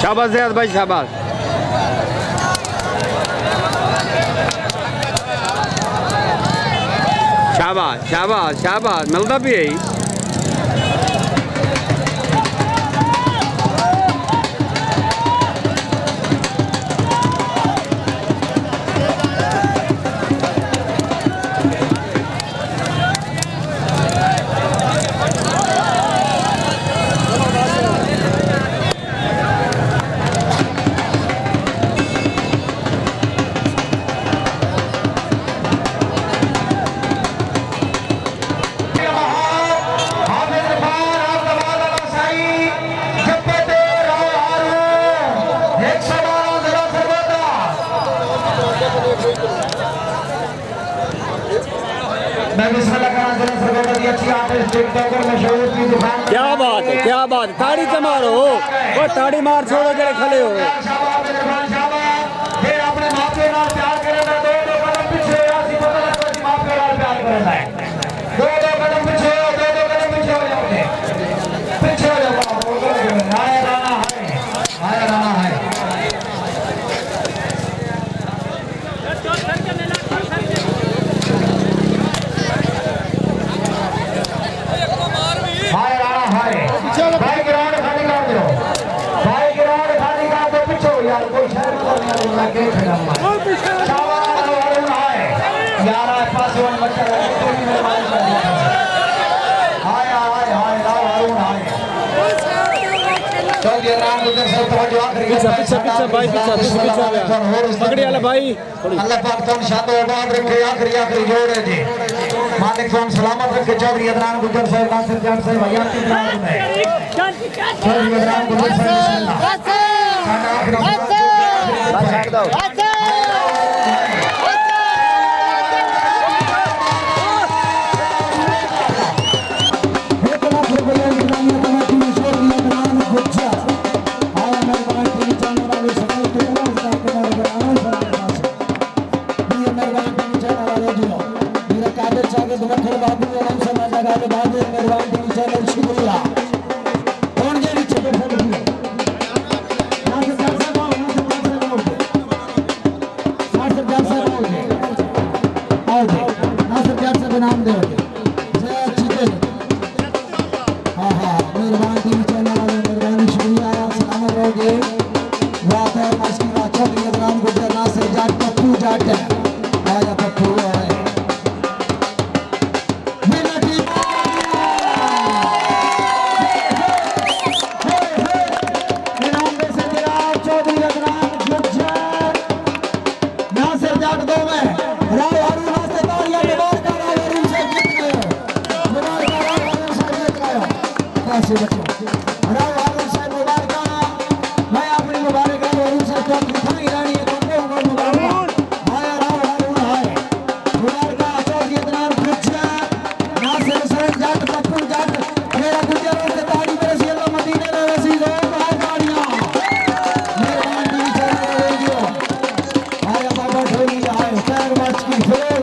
शाबाश ज़ियाद भाई शाबाश। शाबाश शाबाश शाबाश मिलता भी है। क्या बात है, क्या बात है। ताड़ी तो मारो, वो ताड़ी मार छोड़ो जरे खले हो। पकड़ी वाला भाई अल्लाह पाक तुम शादो आबाद रखे। आखिरी आखिरी जोड़ है जी। मालिक तुम सलामत रखे। चौधरी अदनान गुज्जर साहब नासिर जान साहब हयाती नाम है। चौधरी अदनान गुज्जर साहब राव